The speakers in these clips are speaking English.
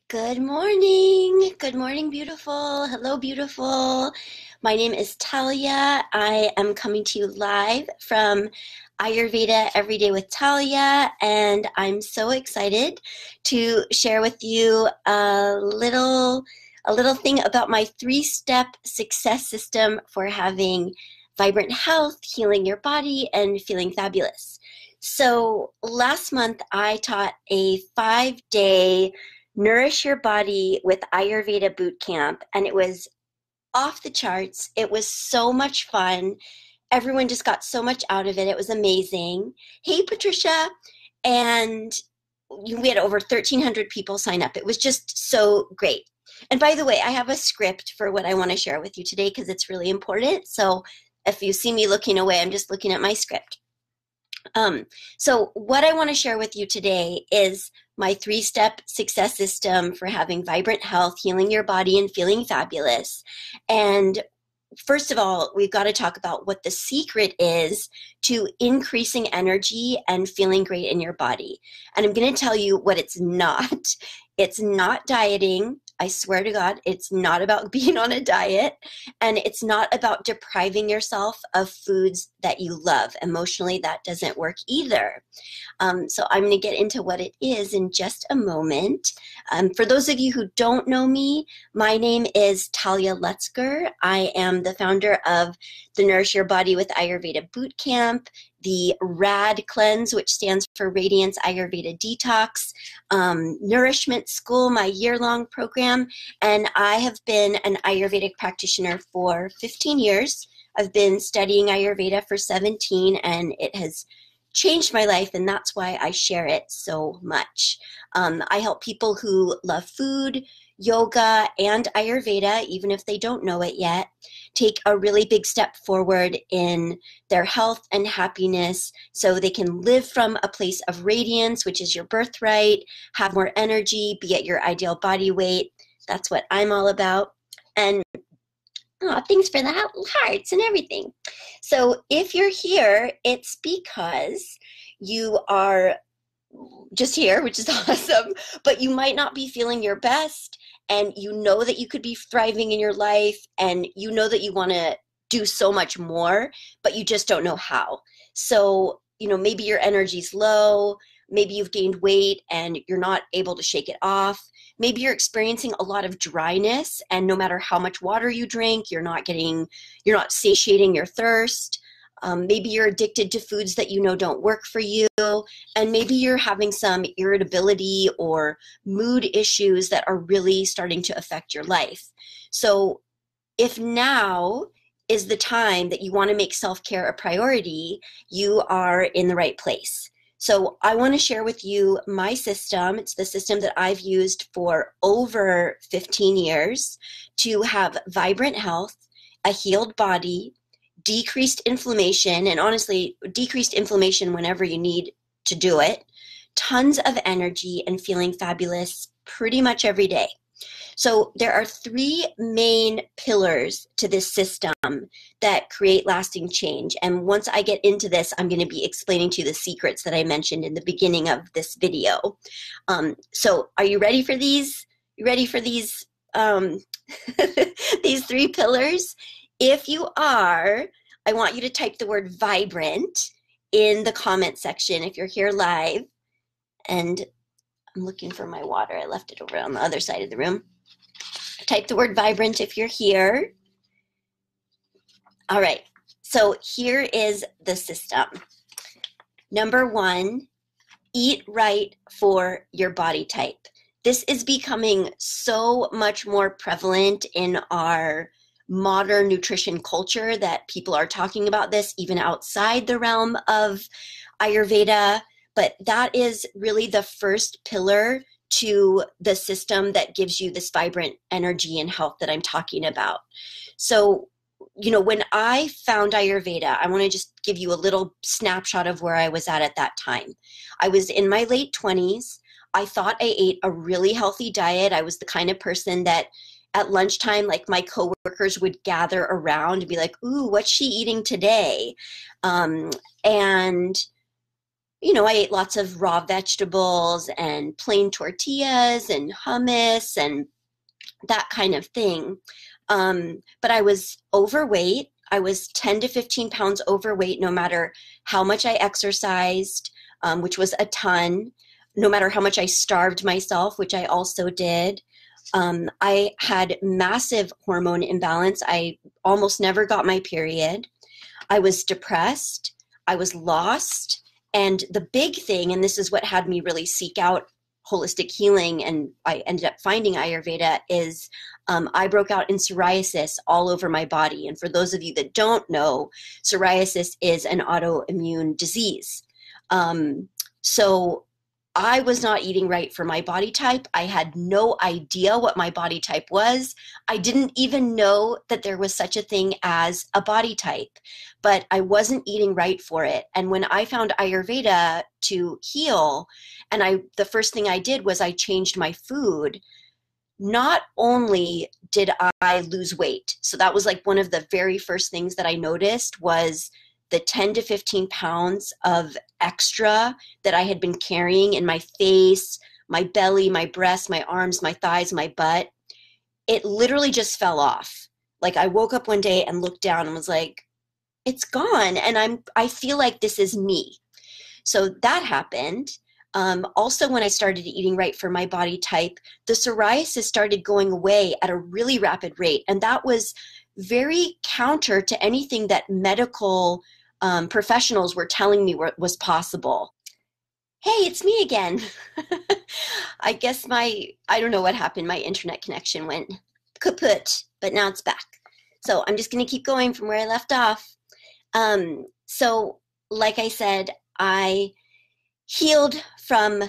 Good morning. Good morning, beautiful. Hello, beautiful. My name is Talya. I am coming to you live from Ayurveda Every Day with Talya, and I'm so excited to share with you a little thing about my three-step success system for having vibrant health, healing your body, and feeling fabulous. So last month I taught a 5-day Nourish Your Body with Ayurveda boot camp, and it was off the charts. It was so much fun. Everyone just got so much out of it. It was amazing. Hey, Patricia. And we had over 1,300 people sign up. It was just so great. And by the way, I have a script for what I want to share with you today because it's really important. So if you see me looking away, I'm just looking at my script. So what I want to share with you today is my three-step success system for having vibrant health, healing your body, and feeling fabulous. And first of all, we've got to talk about what the secret is to increasing energy and feeling great in your body. And I'm going to tell you what it's not. It's not dieting. I swear to God, it's not about being on a diet, and it's not about depriving yourself of foods that you love. Emotionally, that doesn't work either. So I'm going to get into what it is in just a moment. For those of you who don't know me, my name is Talya Lutzker. I am the founder of the Nourish Your Body with Ayurveda Bootcamp, the RAD Cleanse, which stands for Radiance Ayurveda Detox, Nourishment School, my year-long program, and I have been an Ayurvedic practitioner for 15 years. I've been studying Ayurveda for 17, and it has changed my life, and that's why I share it so much. I help people who love food, yoga, and Ayurveda, even if they don't know it yet, take a really big step forward in their health and happiness so they can live from a place of radiance, which is your birthright, have more energy, be at your ideal body weight. That's what I'm all about. And thanks for the hearts and everything. So if you're here, it's because you are just here, which is awesome, but you might not be feeling your best, and you know that you could be thriving in your life, and you know that you want to do so much more, but you just don't know how. So, maybe your energy's low, maybe you've gained weight and you're not able to shake it off. Maybe you're experiencing a lot of dryness, and no matter how much water you drink, you're not satiating your thirst. Maybe you're addicted to foods that you know don't work for you, and maybe you're having some irritability or mood issues that are really starting to affect your life. So if now is the time that you want to make self-care a priority, you are in the right place. So I want to share with you my system. It's the system that I've used for over 15 years to have vibrant health, a healed body, decreased inflammation, and honestly, decreased inflammation whenever you need to do it, tons of energy, and feeling fabulous pretty much every day. So there are three main pillars to this system that create lasting change. And once I get into this, I'm going to be explaining to you the secrets that I mentioned in the beginning of this video. So are you ready for these? You ready for these, these three pillars? If you are, I want you to type the word vibrant in the comment section if you're here live. And I'm looking for my water. I left it over on the other side of the room. Type the word vibrant if you're here. All right, so here is the system. Number one, eat right for your body type. This is becoming so much more prevalent in our modern nutrition culture that people are talking about this even outside the realm of Ayurveda. But that is really the first pillar to the system that gives you this vibrant energy and health that I'm talking about. So, when I found Ayurveda, I want to just give you a little snapshot of where I was at that time. I was in my late 20s. I thought I ate a really healthy diet. I was the kind of person that at lunchtime, like my coworkers would gather around and be like, ooh, what's she eating today? And I ate lots of raw vegetables and plain tortillas and hummus and that kind of thing. But I was overweight. I was 10 to 15 pounds overweight no matter how much I exercised, which was a ton, no matter how much I starved myself, which I also did. I had massive hormone imbalance. I almost never got my period. I was depressed. I was lost. And the big thing, and this is what had me really seek out holistic healing, and I ended up finding Ayurveda, is I broke out in psoriasis all over my body. And for those of you that don't know, psoriasis is an autoimmune disease. So I was not eating right for my body type. I had no idea what my body type was. I didn't even know that there was such a thing as a body type, but I wasn't eating right for it. And when I found Ayurveda to heal, and the first thing I did was I changed my food. Not only did I lose weight, so that was like one of the very first things that I noticed was the 10 to 15 pounds of extra that I had been carrying in my face, my belly, my breasts, my arms, my thighs, my butt. It literally just fell off. Like I woke up one day and looked down and was like, it's gone. And I feel like this is me. So that happened. Also, when I started eating right for my body type, the psoriasis started going away at a really rapid rate. And that was very counter to anything that medical professionals were telling me was possible. Hey, it's me again. I guess I don't know what happened. My internet connection went kaput, but now it's back. So I'm just going to keep going from where I left off. So like I said, I healed from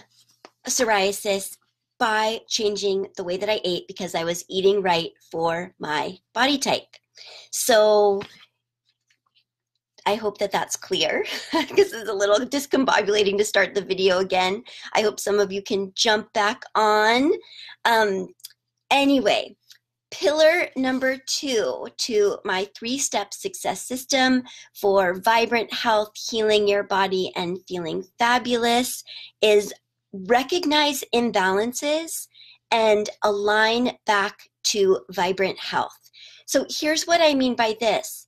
psoriasis by changing the way that I ate because I was eating right for my body type. So I hope that that's clear because it's a little discombobulating to start the video again. I hope some of you can jump back on. Anyway, pillar number 2 to my 3-step success system for vibrant health, healing your body, and feeling fabulous is recognize imbalances and align back to vibrant health. So here's what I mean by this.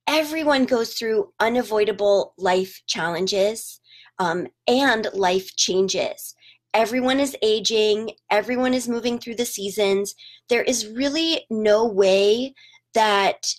Everyone goes through unavoidable life challenges and life changes. Everyone is aging. Everyone is moving through the seasons. There is really no way that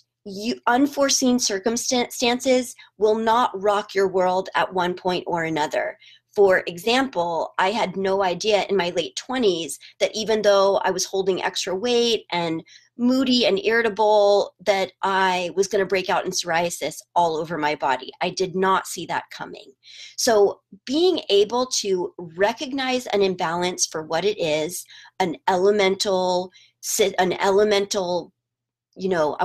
unforeseen circumstances will not rock your world at one point or another. For example, I had no idea in my late 20s that even though I was holding extra weight and moody and irritable, that I was going to break out in psoriasis all over my body. I did not see that coming. So being able to recognize an imbalance for what it is, an elemental, I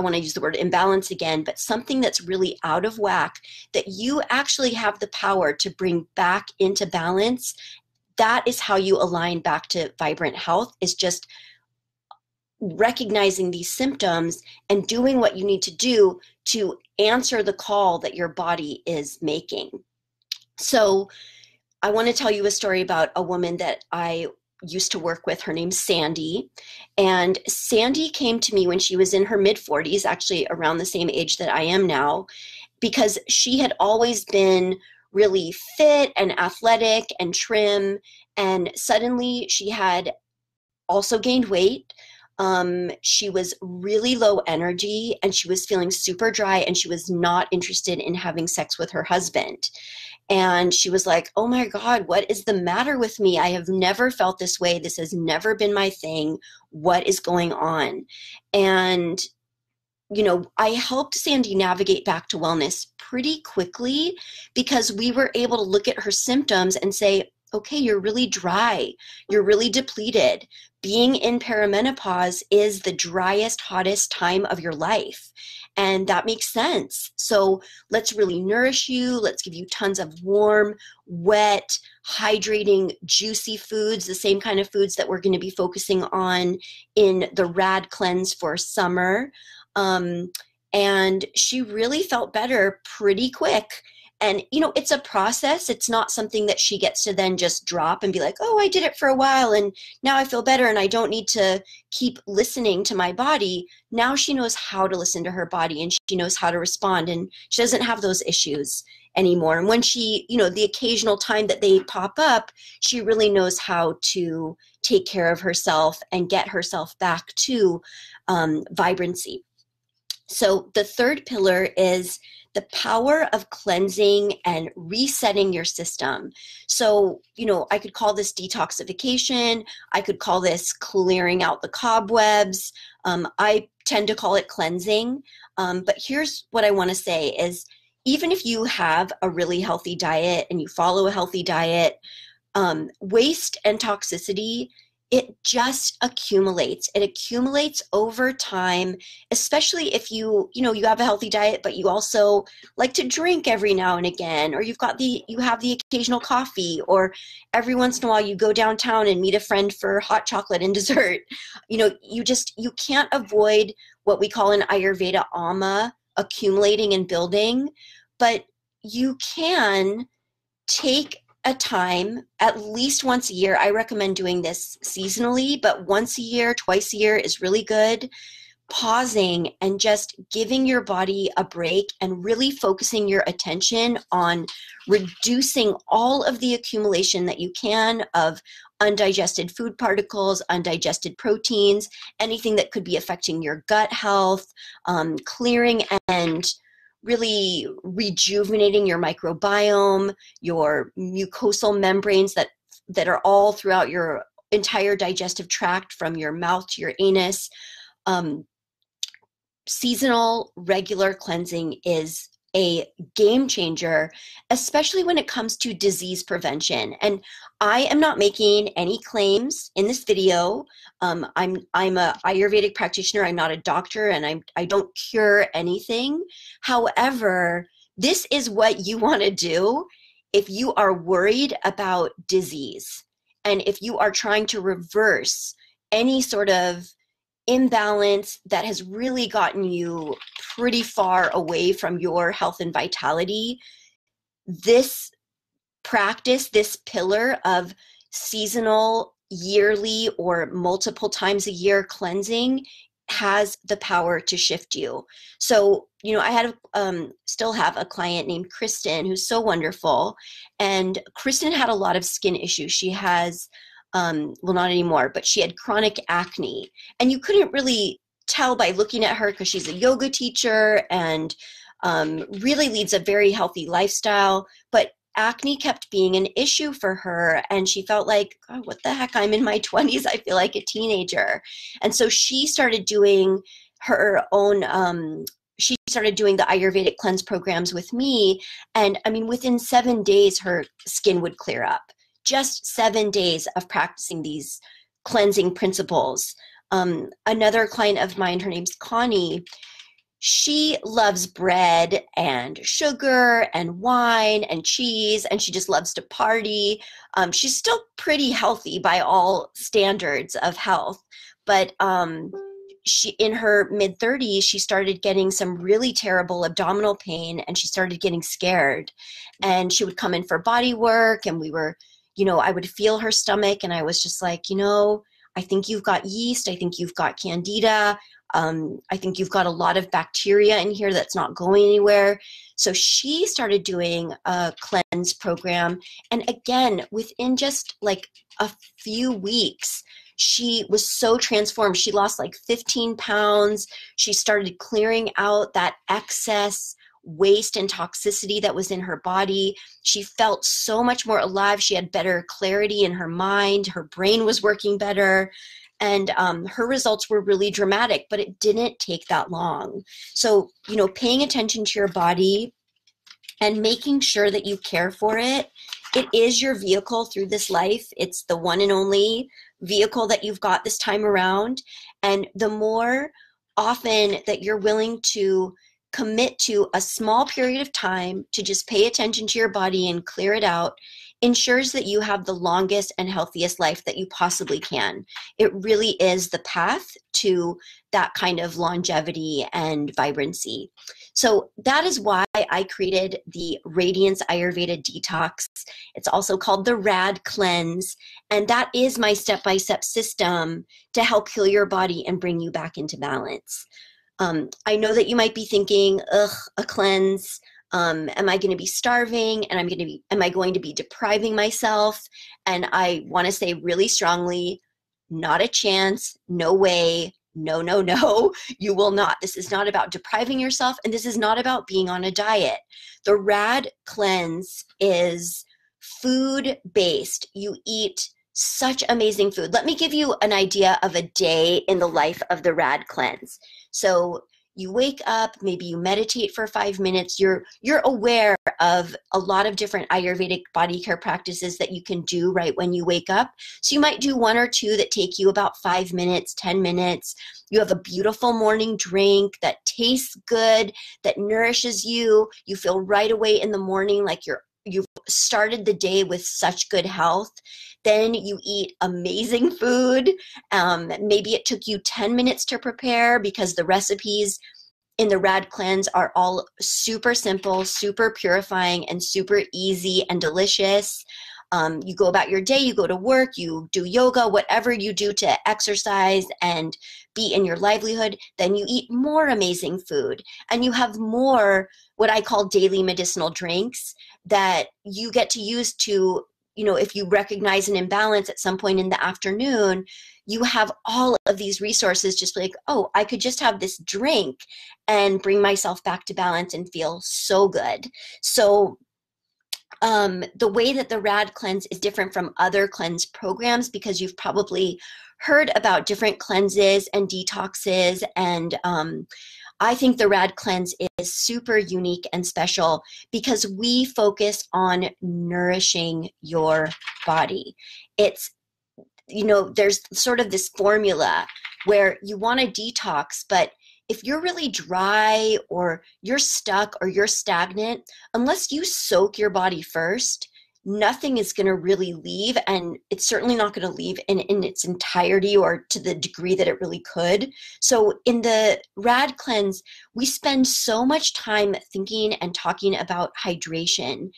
want to use the word imbalance again, but something that's really out of whack that you actually have the power to bring back into balance. That is how you align back to vibrant health, is just recognizing these symptoms and doing what you need to do to answer the call that your body is making. So I want to tell you a story about a woman that I used to work with. Her name's Sandy. And Sandy came to me when she was in her mid-40s, actually around the same age that I am now, because she had always been really fit and athletic and trim. And suddenly she had also gained weight. She was really low energy and she was feeling super dry and she was not interested in having sex with her husband. And she was like, oh my God, what is the matter with me? I have never felt this way. This has never been my thing. What is going on? And, I helped Sandy navigate back to wellness pretty quickly because we were able to look at her symptoms and say, okay, you're really dry. You're really depleted. Being in perimenopause is the driest, hottest time of your life. And that makes sense. So let's really nourish you. Let's give you tons of warm, wet, hydrating, juicy foods, the same kind of foods that we're going to be focusing on in the Rad Cleanse for summer. And she really felt better pretty quick. And, it's a process. It's not something that she gets to then just drop and be like, oh, I did it for a while and now I feel better and I don't need to keep listening to my body. Now she knows how to listen to her body and she knows how to respond, and she doesn't have those issues anymore. And when she, the occasional time that they pop up, she really knows how to take care of herself and get herself back to vibrancy. So the third pillar is the power of cleansing and resetting your system. So, I could call this detoxification. I could call this clearing out the cobwebs. I tend to call it cleansing. But here's what I want to say is, even if you have a really healthy diet and you follow a healthy diet, waste and toxicity, it just accumulates. It accumulates over time, especially if you have a healthy diet, but you also like to drink every now and again, or you have the occasional coffee, or every once in a while you go downtown and meet a friend for hot chocolate and dessert. You can't avoid what we call in Ayurveda ama, accumulating and building, but you can take a time at least once a year. I recommend doing this seasonally, but once a year, twice a year is really good. Pausing and just giving your body a break and really focusing your attention on reducing all of the accumulation that you can of undigested food particles, undigested proteins, anything that could be affecting your gut health, clearing and really rejuvenating your microbiome, your mucosal membranes that are all throughout your entire digestive tract from your mouth to your anus. Seasonal regular cleansing is a game changer, especially when it comes to disease prevention. And I am not making any claims in this video. I'm a Ayurvedic practitioner. I'm not a doctor, and I don't cure anything. However, this is what you want to do if you are worried about disease and if you are trying to reverse any sort of imbalance that has really gotten you pretty far away from your health and vitality. This practice, this pillar of seasonal, yearly, or multiple times a year cleansing has the power to shift you. So, I still have a client named Kristen who's so wonderful. And Kristen had a lot of skin issues. She has well, not anymore, but she had chronic acne. And you couldn't really tell by looking at her because she's a yoga teacher and really leads a very healthy lifestyle. But acne kept being an issue for her. And she felt like, oh, what the heck? I'm in my 20s. I feel like a teenager. And so she started doing her own she started doing the Ayurvedic cleanse programs with me. And I mean, within 7 days, her skin would clear up. Just 7 days of practicing these cleansing principles. Another client of mine, her name's Connie, she loves bread and sugar and wine and cheese, and she just loves to party. She's still pretty healthy by all standards of health, but she, in her mid-30s, she started getting some really terrible abdominal pain, and she started getting scared. And she would come in for body work, and we were, I would feel her stomach, and I was just like, I think you've got yeast. I think you've got candida. I think you've got a lot of bacteria in here that's not going anywhere. So she started doing a cleanse program. And again, within just like a few weeks, she was so transformed. She lost like 15 pounds. She started clearing out that excess waste and toxicity that was in her body. She felt so much more alive. She had better clarity in her mind. Her brain was working better. And her results were really dramatic, but it didn't take that long. So, paying attention to your body and making sure that you care for it, it is your vehicle through this life. It's the one and only vehicle that you've got this time around. And the more often that you're willing to commit to a small period of time to just pay attention to your body and clear it out ensures that you have the longest and healthiest life that you possibly can. It really is the path to that kind of longevity and vibrancy. So that is why I created the Radiance Ayurveda Detox. It's also called the RAD Cleanse. And that is my step-by-step system to help heal your body and bring you back into balance. I know that you might be thinking, ugh, a cleanse. Am I going to be starving? And am I going to be depriving myself? And I want to say really strongly, not a chance, no way, no, no, no, you will not. This is not about depriving yourself, and this is not about being on a diet. The RAD cleanse is food-based. You eat such amazing food. Let me give you an idea of a day in the life of the RAD cleanse. So you wake up, maybe you meditate for 5 minutes. You're aware of a lot of different Ayurvedic body care practices that you can do right when you wake up. So you might do 1 or 2 that take you about 5 minutes, 10 minutes. You have a beautiful morning drink that tastes good, that nourishes you. You feel right away in the morning like you've started the day with such good health. Then you eat amazing food. Maybe it took you 10 minutes to prepare because the recipes in the RAD cleanse are all super simple, super purifying, and super easy and delicious. You go about your day, you go to work, you do yoga, whatever you do to exercise and be in your livelihood, then you eat more amazing food. And you have more what I call daily medicinal drinks that you get to use to, if you recognize an imbalance at some point in the afternoon, you have all of these resources just like, oh, I could just have this drink and bring myself back to balance and feel so good. So the way that the RAD cleanse is different from other cleanse programs, because you've probably heard about different cleanses and detoxes, and I think the RAD cleanse is super unique and special because we focus on nourishing your body. It's, there's sort of this formula where you want to detox, but if you're really dry or you're stuck or you're stagnant, unless you soak your body first, nothing is going to really leave, and it's certainly not going to leave in its entirety or to the degree that it really could. So in the RAD cleanse, we spend so much time thinking and talking about hydration,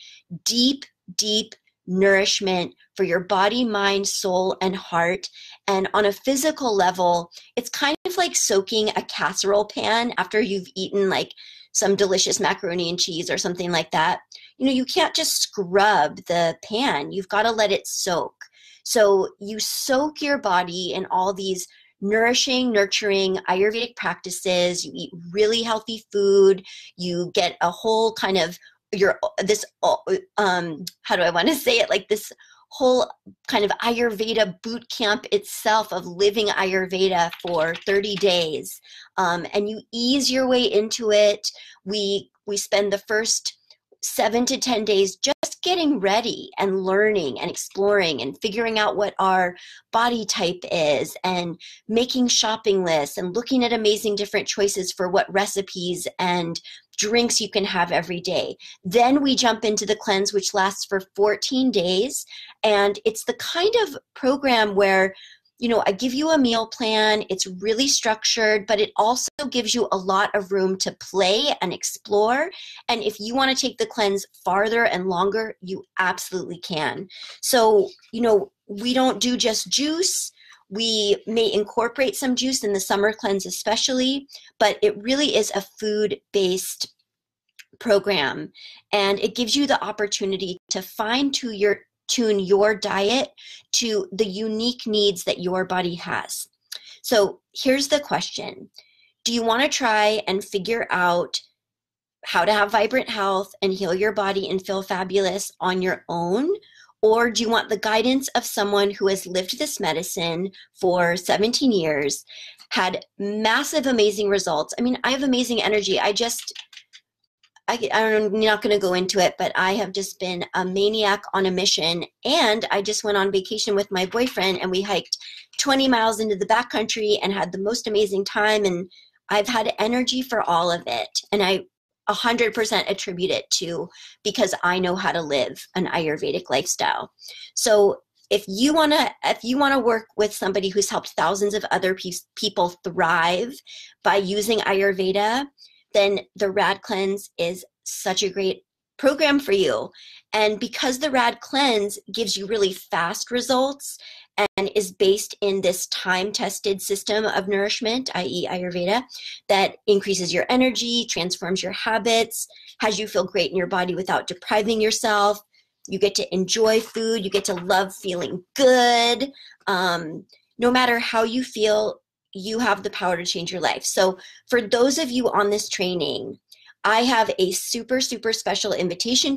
deep, deep nourishment for your body, mind, soul, and heart. And on a physical level, it's kind of like soaking a casserole pan after you've eaten like some delicious macaroni and cheese or something like that. You can't just scrub the pan. You've got to let it soak. So you soak your body in all these nourishing, nurturing Ayurvedic practices. You eat really healthy food. You get a whole kind of how do I want to say it? Like this whole kind of Ayurveda boot camp itself of living Ayurveda for 30 days. And you ease your way into it. We spend the first 7 to 10 days just getting ready and learning and exploring and figuring out what our body type is and making shopping lists and looking at amazing different choices for what recipes and drinks you can have every day. Then we jump into the cleanse, which lasts for 14 days. And it's the kind of program where I give you a meal plan. It's really structured, but it also gives you a lot of room to play and explore. And if you want to take the cleanse farther and longer, you absolutely can. So, we don't do just juice. We may incorporate some juice in the summer cleanse especially, but it really is a food-based program. And it gives you the opportunity to tune your diet to the unique needs that your body has. So here's the question. Do you want to try and figure out how to have vibrant health and heal your body and feel fabulous on your own? Or do you want the guidance of someone who has lived this medicine for 17 years, had massive, amazing results? I mean, I have amazing energy. I'm not going to go into it, but I have just been a maniac on a mission. And I just went on vacation with my boyfriend and we hiked 20 miles into the backcountry and had the most amazing time. And I've had energy for all of it. And I 100% attribute it to because I know how to live an Ayurvedic lifestyle. So if you want to work with somebody who's helped thousands of other people thrive by using Ayurveda, then the Rad Cleanse is such a great program for you. And because the Rad Cleanse gives you really fast results and is based in this time-tested system of nourishment, i.e. Ayurveda, that increases your energy, transforms your habits, has you feel great in your body without depriving yourself. You get to enjoy food. You get to love feeling good. No matter how you feel, you have the power to change your life. So for those of you on this training, I have a super, super special invitation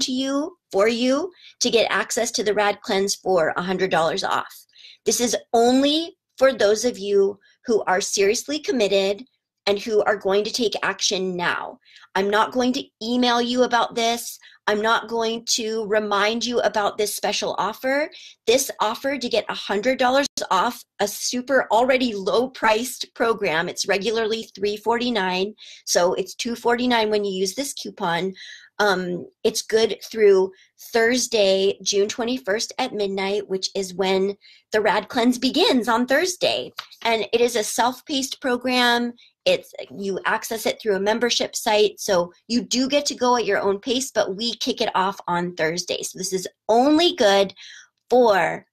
for you to get access to the Rad Cleanse for $100 off. This is only for those of you who are seriously committed and who are going to take action now. I'm not going to email you about this. I'm not going to remind you about this special offer. This offer to get $100 off a super already low priced program. It's regularly $349. So it's $249 when you use this coupon. It's good through Thursday, June 21st at midnight, which is when the Rad Cleanse begins on Thursday. And it is a self-paced program. You access it through a membership site, so you do get to go at your own pace, but we kick it off on Thursday. So this is only good for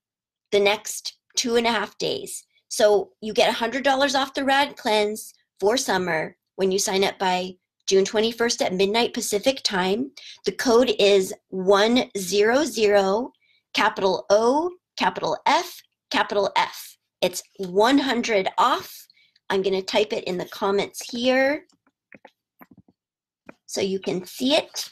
the next 2.5 days. So you get $100 off the Rad Cleanse for summer when you sign up by June 21st at midnight Pacific time. The code is 100, capital O, capital F, capital F. It's 100 off. I'm going to type it in the comments here so you can see it.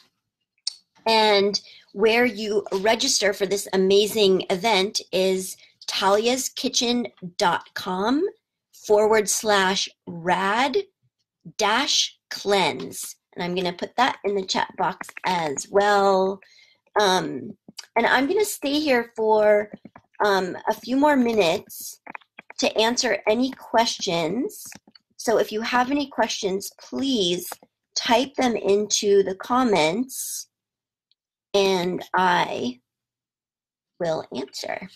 And where you register for this amazing event is talyaskitchen.com/rad-cleanse. And I'm going to put that in the chat box as well. And I'm going to stay here for a few more minutes to answer any questions. So if you have any questions, please type them into the comments and I will answer.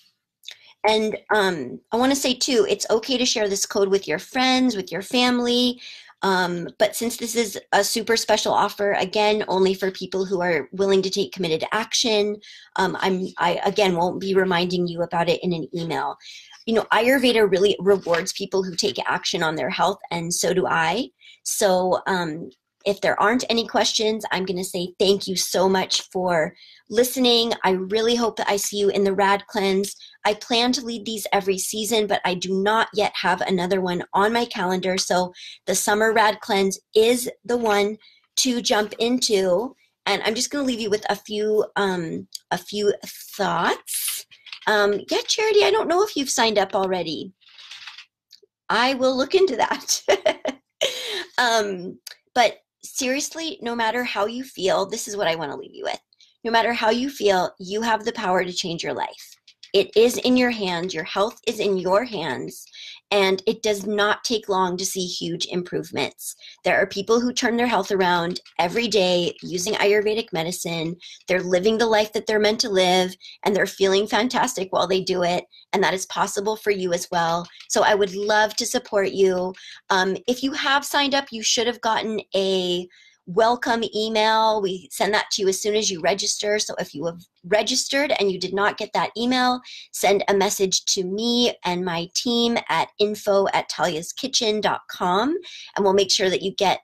And I want to say too, it's okay to share this code with your friends, with your family. But since this is a super special offer, again, only for people who are willing to take committed action, I again won't be reminding you about it in an email. You know, Ayurveda really rewards people who take action on their health, and so do I. So if there aren't any questions, I'm going to say thank you so much for listening. I really hope that I see you in the Rad Cleanse. I plan to lead these every season, but I do not yet have another one on my calendar. So the Summer Rad Cleanse is the one to jump into. And I'm just going to leave you with a few thoughts. Yeah, Charity, I don't know if you've signed up already. I will look into that. But seriously, no matter how you feel, this is what I want to leave you with. No matter how you feel, you have the power to change your life. It is in your hands. Your health is in your hands. And it does not take long to see huge improvements. There are people who turn their health around every day using Ayurvedic medicine. They're living the life that they're meant to live, and they're feeling fantastic while they do it. And that is possible for you as well. So I would love to support you. If you have signed up, you should have gotten a welcome email. We send that to you as soon as you register. So if you have registered and you did not get that email, send a message to me and my team at info@talyaskitchen.com, and we'll make sure that you get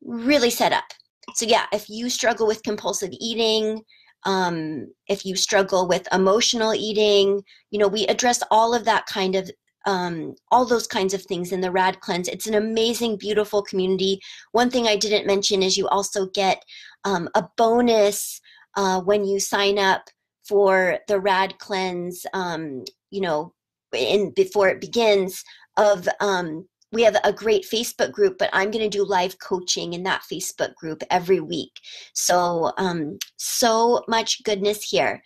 really set up. So yeah, if you struggle with compulsive eating, if you struggle with emotional eating, you know, we address all of that kind of all those kinds of things in the Rad Cleanse. It's an amazing, beautiful community. One thing I didn't mention is you also get a bonus when you sign up for the Rad Cleanse, you know, before it begins of, we have a great Facebook group, but I'm going to do live coaching in that Facebook group every week. So, so much goodness here.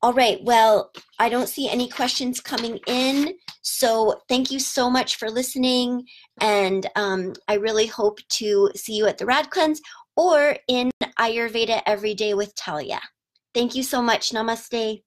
All right. Well, I don't see any questions coming in. So thank you so much for listening. And I really hope to see you at the Rad Cleanse or in Ayurveda Every Day with Talya. Thank you so much. Namaste.